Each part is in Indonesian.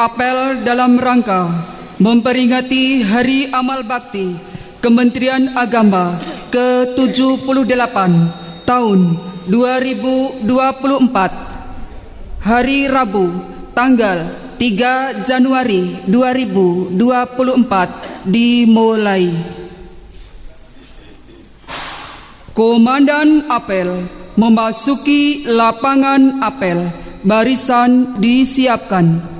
apel dalam rangka memperingati Hari Amal Bakti Kementerian Agama ke-78 tahun 2024. Hari Rabu, tanggal 3 Januari 2024 dimulai. Komandan apel memasuki lapangan apel. Barisan disiapkan.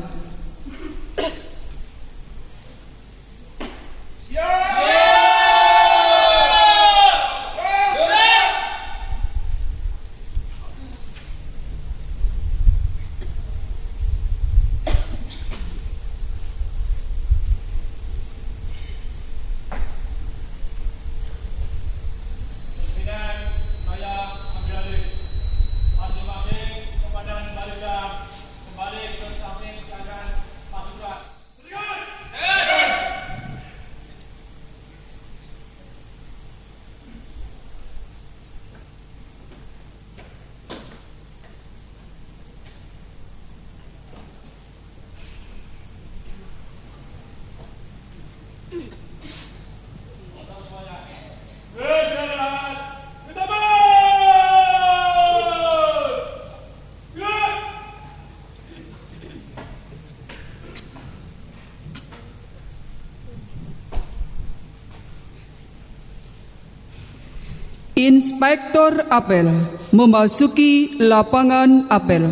Inspektor apel memasuki lapangan apel.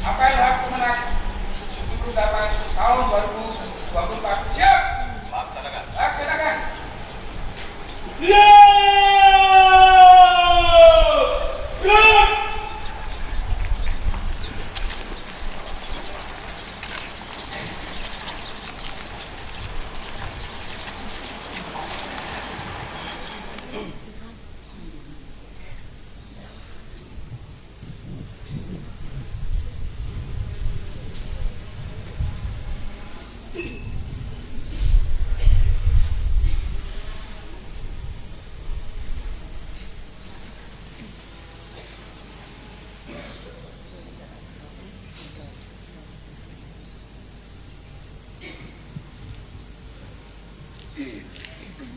Apel hak kemenang 78 tahun 2024. Siap. Laksanakan. Laksanakan.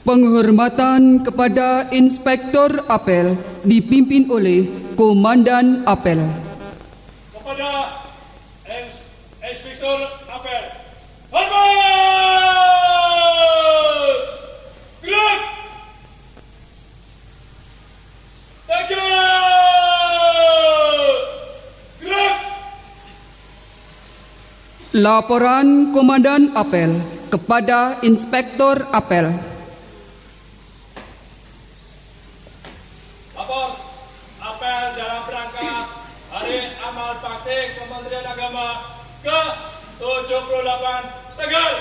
Penghormatan kepada Inspektor apel dipimpin oleh Komandan apel. Kepada Inspektor apel, hormat! Gerak! Tegak! Gerak! Laporan Komandan apel kepada Inspektor apel. Lapor apel dalam rangka Hari Amal Bakti Kementerian Agama ke-78 tanggal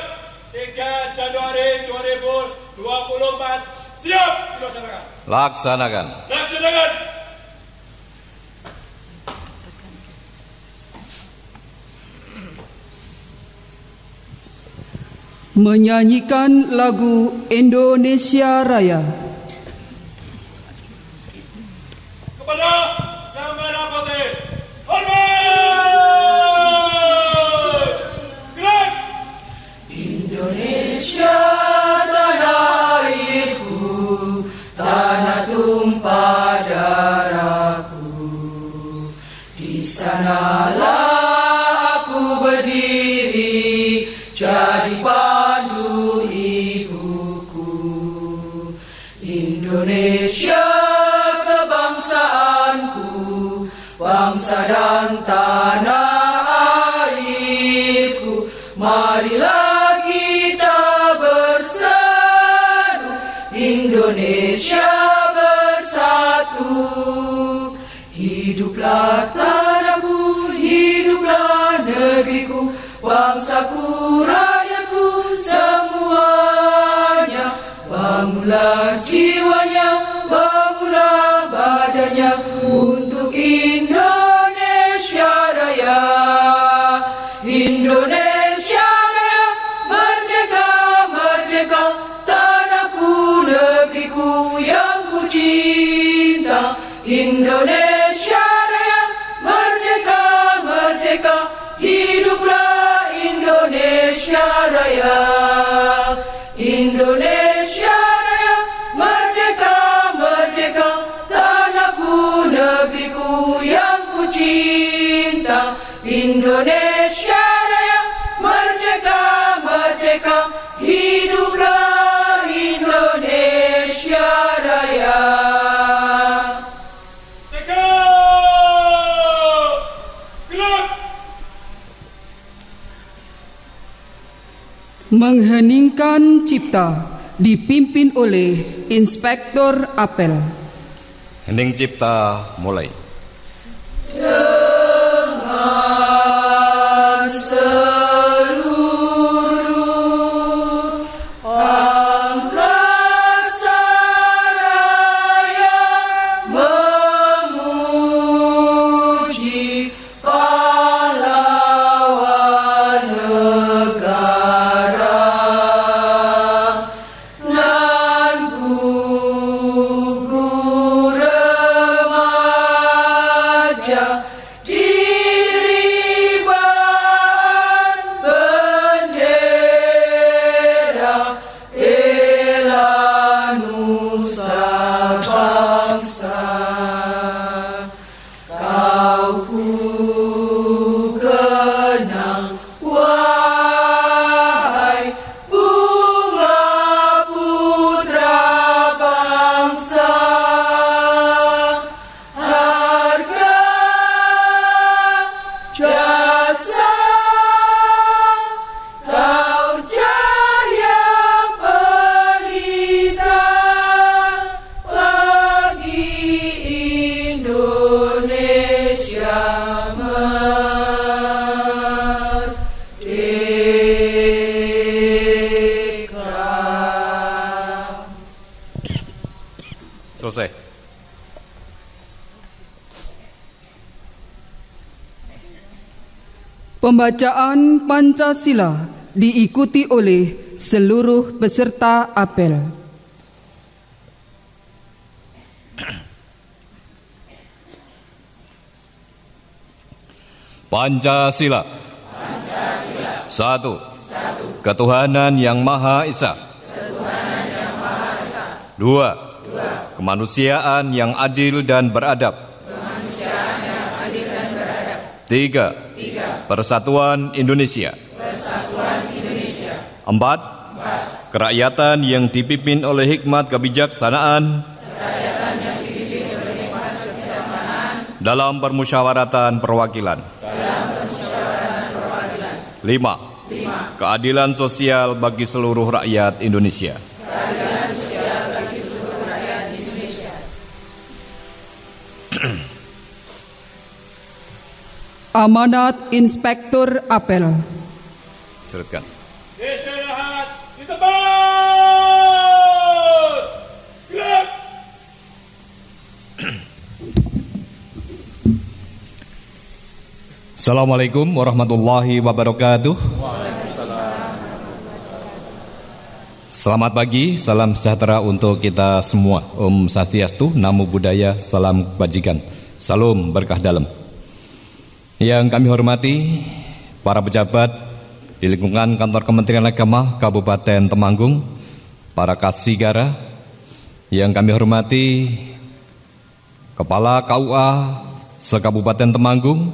3 Januari 2024. Siap dilaksanakan. Laksanakan. Laksanakan. Menyanyikan lagu Indonesia Raya. Kepada Sang Merah Putih, hormat! Gerak! Indonesia tanah airku, tanah tumpah darahku. Di sanalah aku berdiri, jadi pandu ibuku. Indonesia kebangsaanku, bangsa dan tanah airku. Marilah kita bersatu, Indonesia bersatu. Hiduplah tanahku, hiduplah negeriku, bangsaku, rakyatku semuanya. Bangunlah jiwanya, bangunlah badannya untuk Indonesia Raya. Indonesia Raya, Indonesia Raya, merdeka, merdeka, hiduplah Indonesia Raya. Indonesia Raya, merdeka, merdeka, tanahku, negeriku yang ku cinta. Indonesia Raya, merdeka, merdeka, hiduplah Indonesia Raya. Mengheningkan cipta dipimpin oleh Inspektur Apel. Hening cipta mulai. Dengan seluruh angkasa raya memuji pahlawan negara nan gugur remaja diribaan bendera bela nusa bangsa. Kau ku kenang, wahai bunga putra bangsa. Harga jasa kau cahaya pelita bagi Indonesia merdeka. Selesai. Pembacaan Pancasila diikuti oleh seluruh peserta apel. Pancasila. Satu. Ketuhanan yang Maha Esa. Dua. Kemanusiaan yang adil dan beradab. Tiga. Persatuan Indonesia. Empat. Kerakyatan yang dipimpin oleh hikmat kebijaksanaan dalam permusyawaratan perwakilan. Lima. Keadilan sosial bagi seluruh rakyat Indonesia. Amanat Inspektur Apel. Istirahatkan. Istirahat di tempat. Gerak. Assalamualaikum warahmatullahi wabarakatuh. Selamat pagi, salam sejahtera untuk kita semua. Om Swastiastu, Namo Buddhaya, salam kebajikan. Salam berkah dalam. Yang kami hormati para pejabat di lingkungan Kantor Kementerian Agama Kabupaten Temanggung, para Kasigara, yang kami hormati Kepala KUA se-Kabupaten Temanggung,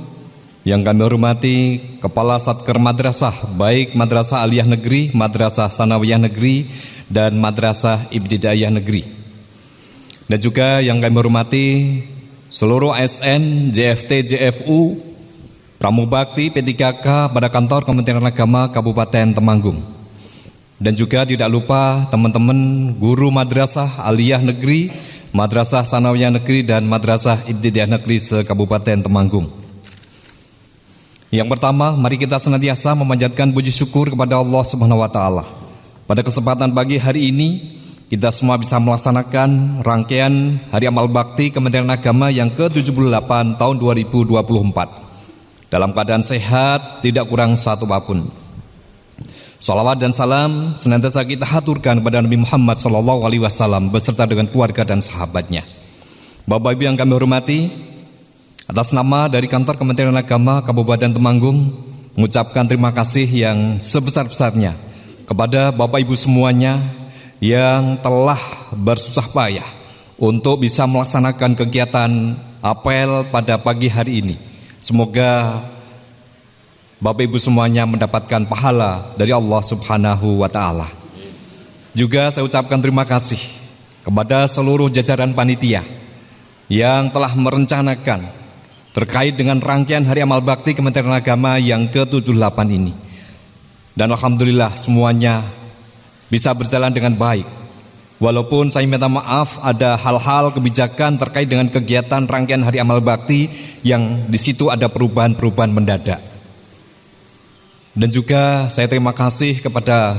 yang kami hormati Kepala Satker Madrasah, baik Madrasah Aliyah Negeri, Madrasah Sanawiyah Negeri, dan Madrasah Ibtidaiyah Negeri. Dan juga yang kami hormati seluruh ASN, JFT, JFU, Pramubakti, P3K pada Kantor Kementerian Agama Kabupaten Temanggung. Dan juga tidak lupa teman-teman guru Madrasah Aliyah Negeri, Madrasah Sanawiyah Negeri, dan Madrasah Ibtidaiyah Negeri se-Kabupaten Temanggung. Yang pertama, mari kita senantiasa memanjatkan puji syukur kepada Allah Subhanahu wa Ta'ala. Pada kesempatan pagi hari ini, kita semua bisa melaksanakan rangkaian Hari Amal Bakti Kementerian Agama yang ke-78 tahun 2024 dalam keadaan sehat, tidak kurang satu apapun. Salawat dan salam senantiasa kita haturkan kepada Nabi Muhammad SAW beserta dengan keluarga dan sahabatnya. Bapak Ibu yang kami hormati, atas nama dari Kantor Kementerian Agama Kabupaten Temanggung, mengucapkan terima kasih yang sebesar-besarnya kepada Bapak Ibu semuanya yang telah bersusah payah untuk bisa melaksanakan kegiatan apel pada pagi hari ini. Semoga Bapak Ibu semuanya mendapatkan pahala dari Allah Subhanahu wa Ta'ala. Juga saya ucapkan terima kasih kepada seluruh jajaran panitia yang telah merencanakan terkait dengan rangkaian Hari Amal Bakti Kementerian Agama yang ke-78 ini. Dan alhamdulillah semuanya bisa berjalan dengan baik. Walaupun saya minta maaf ada hal-hal kebijakan terkait dengan kegiatan rangkaian Hari Amal Bakti yang di situ ada perubahan-perubahan mendadak. Dan juga saya terima kasih kepada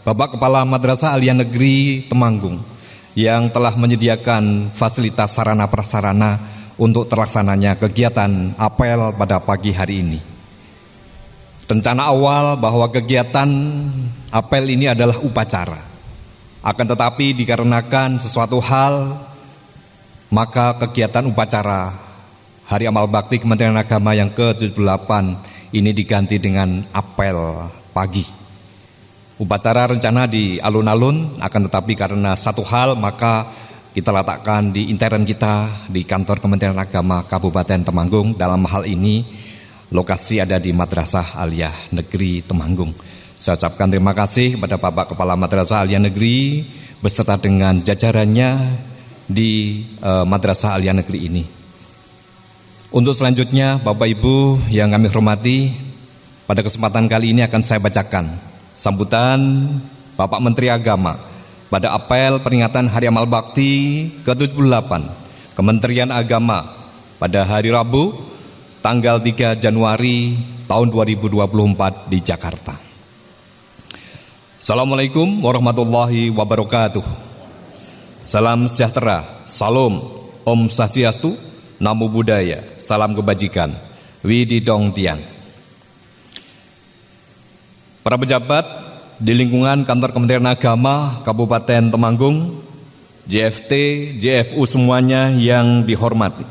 Bapak Kepala Madrasah Aliyah Negeri Temanggung yang telah menyediakan fasilitas sarana prasarana untuk terlaksananya kegiatan apel pada pagi hari ini. Rencana awal bahwa kegiatan apel ini adalah upacara. Akan tetapi dikarenakan sesuatu hal, maka kegiatan upacara Hari Amal Bakti Kementerian Agama yang ke-78 ini diganti dengan apel pagi. Upacara rencana di alun-alun, akan tetapi karena satu hal maka kita letakkan di intern kita di Kantor Kementerian Agama Kabupaten Temanggung. Dalam hal ini lokasi ada di Madrasah Aliyah Negeri Temanggung. Saya ucapkan terima kasih kepada Bapak Kepala Madrasah Aliyah Negeri beserta dengan jajarannya di Madrasah Aliyah Negeri ini. Untuk selanjutnya Bapak Ibu yang kami hormati, pada kesempatan kali ini akan saya bacakan sambutan Bapak Menteri Agama pada apel peringatan Hari Amal Bakti ke-78 Kementerian Agama pada hari Rabu tanggal 3 Januari tahun 2024 di Jakarta. Assalamualaikum warahmatullahi wabarakatuh. Salam sejahtera, salam, Om Swastiastu, Namo Buddhaya, salam kebajikan, Wididong Tian. Para pejabat di lingkungan Kantor Kementerian Agama Kabupaten Temanggung, JFT, JFU semuanya yang dihormati,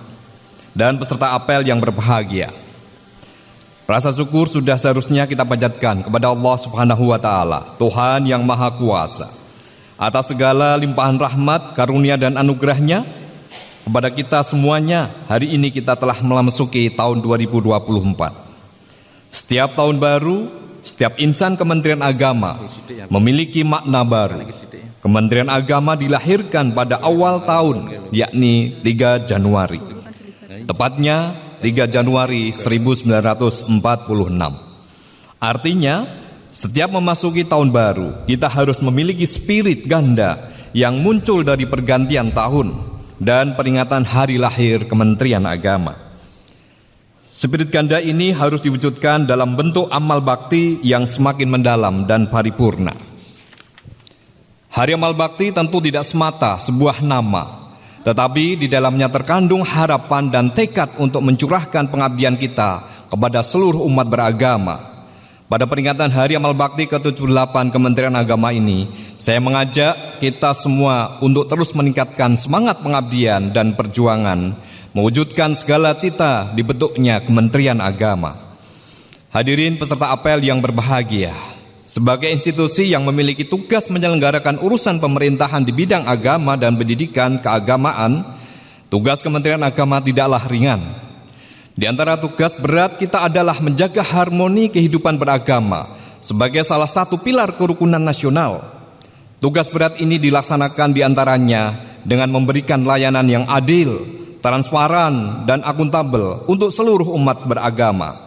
dan peserta apel yang berbahagia. Rasa syukur sudah seharusnya kita panjatkan kepada Allah Subhanahu wa Ta'ala, Tuhan yang Maha Kuasa, atas segala limpahan rahmat, karunia dan anugerahnya kepada kita semuanya. Hari ini kita telah memasuki tahun 2024. Setiap tahun baru, setiap insan Kementerian Agama memiliki makna baru. Kementerian Agama dilahirkan pada awal tahun, yakni 3 Januari. Tepatnya 3 Januari 1946. Artinya, setiap memasuki tahun baru, kita harus memiliki spirit ganda yang muncul dari pergantian tahun dan peringatan hari lahir Kementerian Agama. Spirit ganda ini harus diwujudkan dalam bentuk amal bakti yang semakin mendalam dan paripurna. Hari Amal Bakti tentu tidak semata sebuah nama, tetapi di dalamnya terkandung harapan dan tekad untuk mencurahkan pengabdian kita kepada seluruh umat beragama. Pada peringatan Hari Amal Bakti ke-78 Kementerian Agama ini, saya mengajak kita semua untuk terus meningkatkan semangat pengabdian dan perjuangan, mewujudkan segala cita dibentuknya Kementerian Agama. Hadirin peserta apel yang berbahagia, sebagai institusi yang memiliki tugas menyelenggarakan urusan pemerintahan di bidang agama dan pendidikan keagamaan, tugas Kementerian Agama tidaklah ringan. Di antara tugas berat kita adalah menjaga harmoni kehidupan beragama sebagai salah satu pilar kerukunan nasional. Tugas berat ini dilaksanakan diantaranya dengan memberikan layanan yang adil, transparan, dan akuntabel untuk seluruh umat beragama.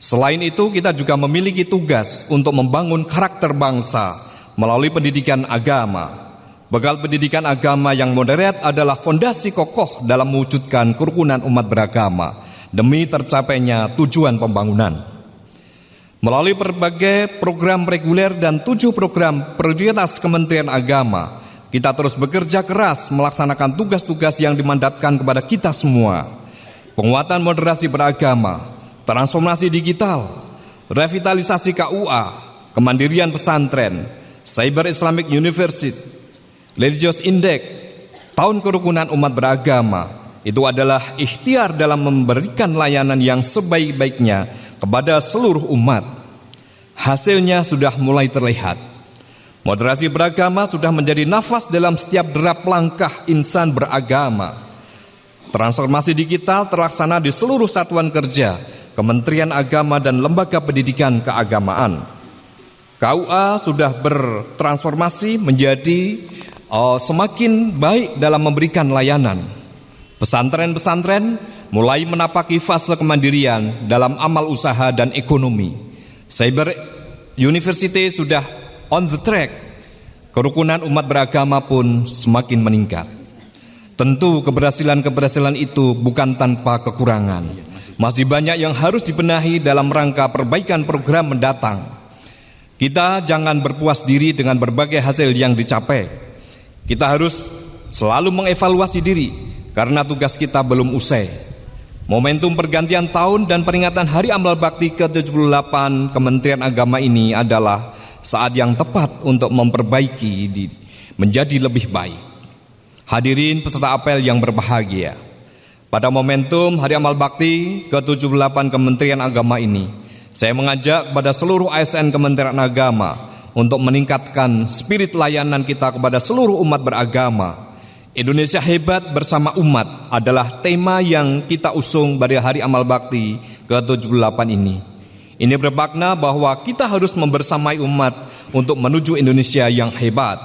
Selain itu, kita juga memiliki tugas untuk membangun karakter bangsa melalui pendidikan agama. Bekal pendidikan agama yang moderat adalah fondasi kokoh dalam mewujudkan kerukunan umat beragama demi tercapainya tujuan pembangunan. Melalui berbagai program reguler dan 7 program prioritas Kementerian Agama, kita terus bekerja keras melaksanakan tugas-tugas yang dimandatkan kepada kita semua. Penguatan moderasi beragama, transformasi digital, revitalisasi KUA, kemandirian pesantren, Cyber Islamic University, Religious Index, Tahun Kerukunan Umat Beragama, itu adalah ikhtiar dalam memberikan layanan yang sebaik-baiknya kepada seluruh umat. Hasilnya sudah mulai terlihat. Moderasi beragama sudah menjadi nafas dalam setiap derap langkah insan beragama. Transformasi digital terlaksana di seluruh satuan kerja, Kementerian Agama dan lembaga pendidikan keagamaan. KUA sudah bertransformasi menjadi semakin baik dalam memberikan layanan. Pesantren-pesantren mulai menapaki fase kemandirian dalam amal usaha dan ekonomi. Cyber University sudah on the track. Kerukunan umat beragama pun semakin meningkat. Tentu keberhasilan-keberhasilan itu bukan tanpa kekurangan. Masih banyak yang harus dibenahi dalam rangka perbaikan program mendatang. Kita jangan berpuas diri dengan berbagai hasil yang dicapai. Kita harus selalu mengevaluasi diri karena tugas kita belum usai. Momentum pergantian tahun dan peringatan Hari Amal Bakti ke-78 Kementerian Agama ini adalah saat yang tepat untuk memperbaiki diri menjadi lebih baik. Hadirin peserta apel yang berbahagia, pada momentum Hari Amal Bakti ke-78 Kementerian Agama ini, saya mengajak kepada seluruh ASN Kementerian Agama untuk meningkatkan spirit layanan kita kepada seluruh umat beragama. Indonesia hebat bersama umat adalah tema yang kita usung pada Hari Amal Bakti ke-78 ini. Ini bermakna bahwa kita harus membersamai umat untuk menuju Indonesia yang hebat.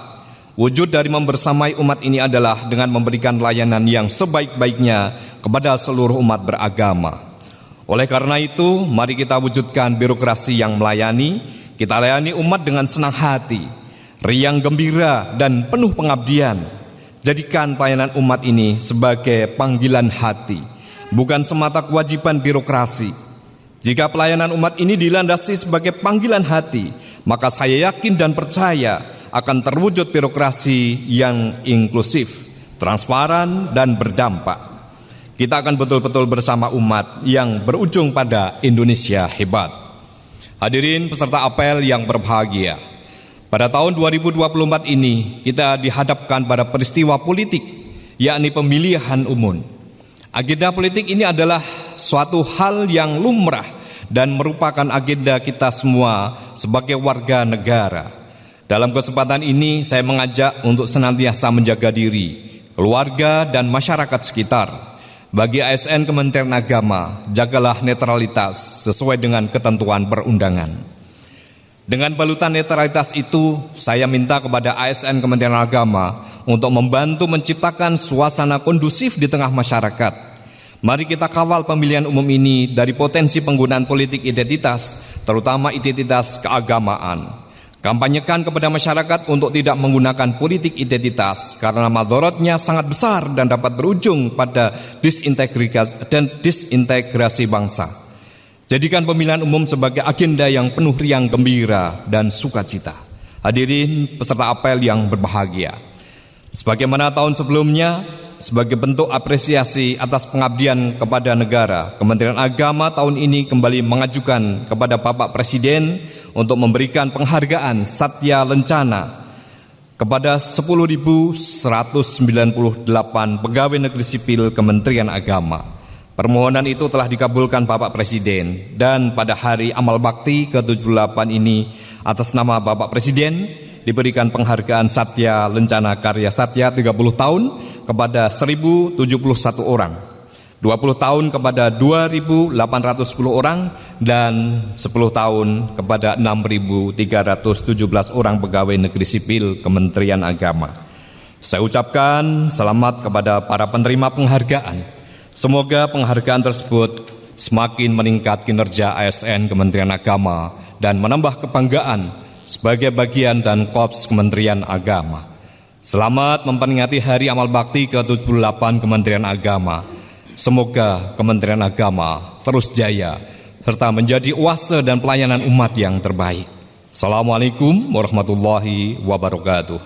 Wujud dari membersamai umat ini adalah dengan memberikan layanan yang sebaik-baiknya kepada seluruh umat beragama. Oleh karena itu, mari kita wujudkan birokrasi yang melayani. Kita layani umat dengan senang hati, riang gembira dan penuh pengabdian. Jadikan pelayanan umat ini sebagai panggilan hati, bukan semata kewajiban birokrasi. Jika pelayanan umat ini dilandasi sebagai panggilan hati, maka saya yakin dan percaya akan terwujud birokrasi yang inklusif, transparan dan berdampak. Kita akan betul-betul bersama umat yang berujung pada Indonesia hebat. Hadirin peserta apel yang berbahagia, pada tahun 2024 ini kita dihadapkan pada peristiwa politik, yakni pemilihan umum. Agenda politik ini adalah suatu hal yang lumrah dan merupakan agenda kita semua sebagai warga negara. Dalam kesempatan ini saya mengajak untuk senantiasa menjaga diri, keluarga dan masyarakat sekitar. Bagi ASN Kementerian Agama, jagalah netralitas sesuai dengan ketentuan perundangan. Dengan balutan netralitas itu, saya minta kepada ASN Kementerian Agama untuk membantu menciptakan suasana kondusif di tengah masyarakat. Mari kita kawal pemilihan umum ini dari potensi penggunaan politik identitas, terutama identitas keagamaan. Kampanyekan kepada masyarakat untuk tidak menggunakan politik identitas karena madorotnya sangat besar dan dapat berujung pada disintegrasi bangsa. Jadikan pemilihan umum sebagai agenda yang penuh riang gembira dan sukacita. Hadirin peserta apel yang berbahagia, sebagaimana tahun sebelumnya, sebagai bentuk apresiasi atas pengabdian kepada negara, Kementerian Agama tahun ini kembali mengajukan kepada Bapak Presiden untuk memberikan penghargaan Satya Lencana kepada 10.198 pegawai negeri sipil Kementerian Agama. Permohonan itu telah dikabulkan Bapak Presiden, dan pada Hari Amal Bakti ke-78 ini atas nama Bapak Presiden diberikan penghargaan Satya Lencana Karya Satya 30 tahun kepada 1.071 orang, 20 tahun kepada 2.810 orang, dan 10 tahun kepada 6.317 orang pegawai negeri sipil Kementerian Agama. Saya ucapkan selamat kepada para penerima penghargaan. Semoga penghargaan tersebut semakin meningkat kinerja ASN Kementerian Agama dan menambah kebanggaan sebagai bagian dan korps Kementerian Agama. Selamat memperingati Hari Amal Bakti ke-78 Kementerian Agama. Semoga Kementerian Agama terus jaya serta menjadi oase dan pelayanan umat yang terbaik. Assalamualaikum warahmatullahi wabarakatuh.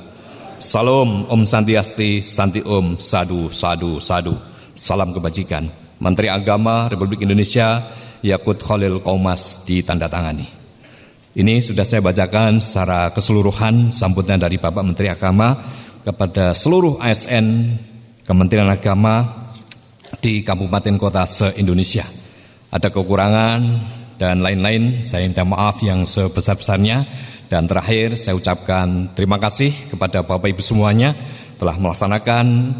Salam Om Santiasti, Santi Om, Sadu, Sadu, Sadu. Salam kebajikan. Menteri Agama Republik Indonesia Yakut Khalil Qaumas ditandatangani. Ini sudah saya bacakan secara keseluruhan sambutan dari Bapak Menteri Agama kepada seluruh ASN Kementerian Agama di kabupaten kota se-Indonesia. Ada kekurangan dan lain-lain, saya minta maaf yang sebesar-besarnya. Dan terakhir saya ucapkan terima kasih kepada Bapak Ibu semuanya telah melaksanakan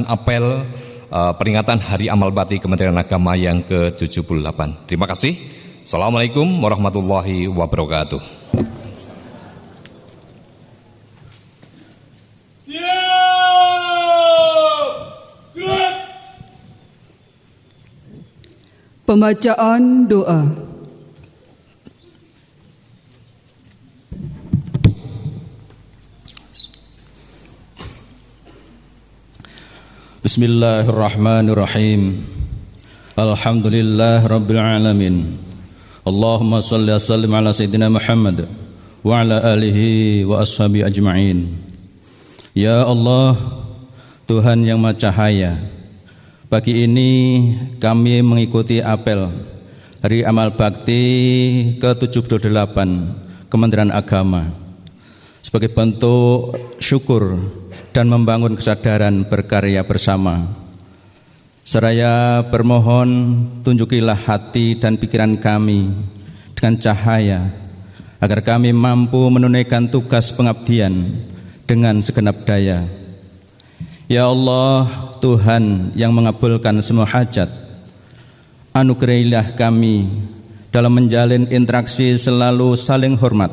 apel peringatan Hari Amal Bakti Kementerian Agama yang ke-78. Terima kasih. Assalamualaikum warahmatullahi wabarakatuh. Pembacaan doa. Bismillahirrahmanirrahim. Alhamdulillah Rabbil Alamin. Allahumma salli wa sallim ala Sayyidina Muhammad wa ala alihi wa ashabi ajma'in. Ya Allah, Tuhan yang Maha Cahaya, pagi ini kami mengikuti apel Hari Amal Bakti ke-78 Kementerian Agama sebagai bentuk syukur dan membangun kesadaran berkarya bersama. Seraya bermohon, tunjukilah hati dan pikiran kami dengan cahaya, agar kami mampu menunaikan tugas pengabdian dengan segenap daya. Ya Allah, Tuhan yang mengabulkan semua hajat, anugerahilah kami dalam menjalin interaksi selalu saling hormat.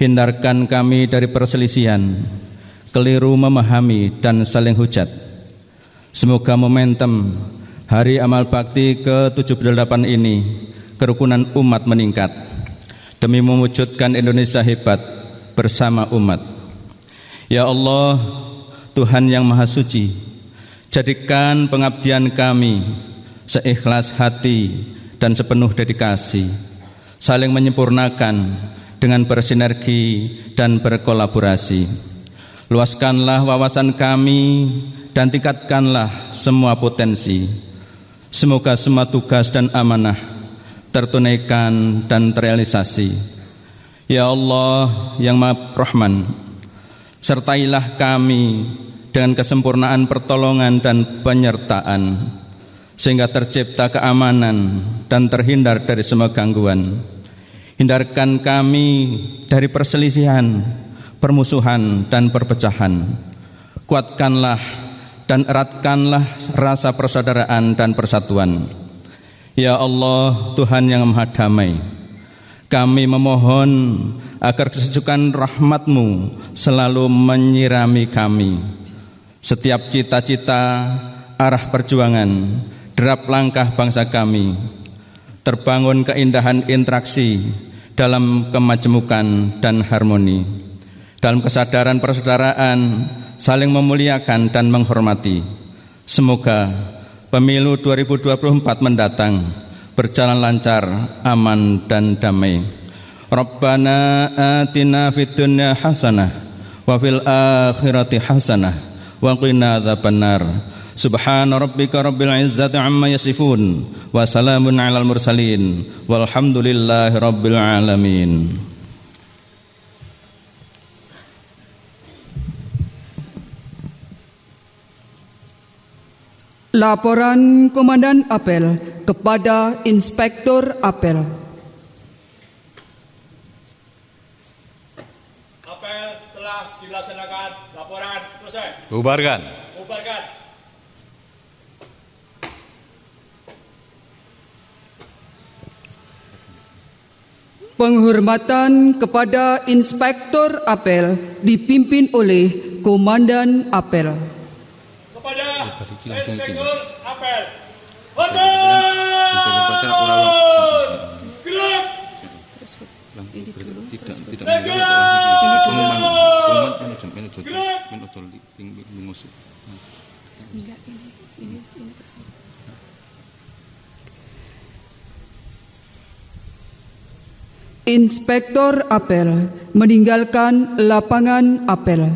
Hindarkan kami dari perselisihan, keliru memahami dan saling hujat. Semoga momentum Hari Amal Bakti ke-78 ini kerukunan umat meningkat demi mewujudkan Indonesia hebat bersama umat. Ya Allah, Tuhan yang Maha Suci, jadikan pengabdian kami seikhlas hati dan sepenuh dedikasi, saling menyempurnakan dengan bersinergi dan berkolaborasi. Luaskanlah wawasan kami dan tingkatkanlah semua potensi. Semoga semua tugas dan amanah tertunaikan dan terrealisasi. Ya Allah yang Maha Rahman, sertailah kami dengan kesempurnaan pertolongan dan penyertaan, sehingga tercipta keamanan dan terhindar dari semua gangguan. Hindarkan kami dari perselisihan, permusuhan dan perpecahan. Kuatkanlah dan eratkanlah rasa persaudaraan dan persatuan. Ya Allah, Tuhan yang Maha Damai, kami memohon agar kesejukan rahmat-Mu selalu menyirami kami. Setiap cita-cita, arah perjuangan, derap langkah bangsa kami, terbangun keindahan interaksi dalam kemajemukan dan harmoni, dalam kesadaran persaudaraan, saling memuliakan dan menghormati. Semoga pemilu 2024 mendatang berjalan lancar, aman dan damai. Rabbana atina fid dunya hasanah wa fil akhirati hasanah wa qina adzabannar. Subhana rabbika rabbil izzati amma yasifun wa salamun alal mursalin walhamdulillahi rabbil alamin. Laporan Komandan Apel kepada Inspektur Apel. Apel telah dilaksanakan. Laporan selesai. Bubarkan. Bubarkan. Penghormatan kepada Inspektur Apel dipimpin oleh Komandan Apel. Kepada Inspektur Apel. Honor! Gerak! Inspektur Apel meninggalkan lapangan apel.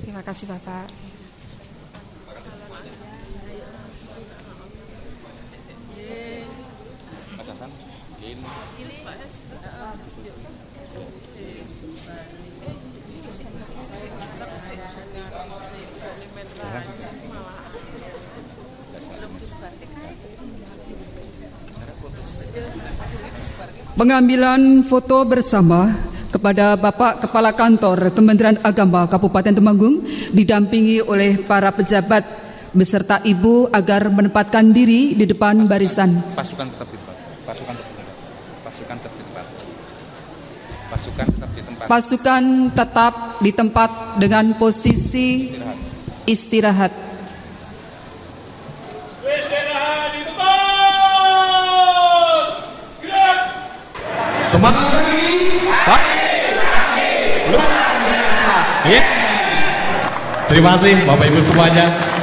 Terima kasih Bapak. Pengambilan foto bersama kepada Bapak Kepala Kantor Kementerian Agama Kabupaten Temanggung didampingi oleh para pejabat beserta Ibu agar menempatkan diri di depan barisan. Pasukan tetap di tempat. Pasukan tetap di tempat. Pasukan tetap di tempat. Pasukan tetap di tempat. Pasukan tetap di tempat dengan posisi istirahat. Istirahat di tempat. Gerak. Semangat lagi. Luar biasa. Ya. Terima kasih Bapak Ibu semuanya.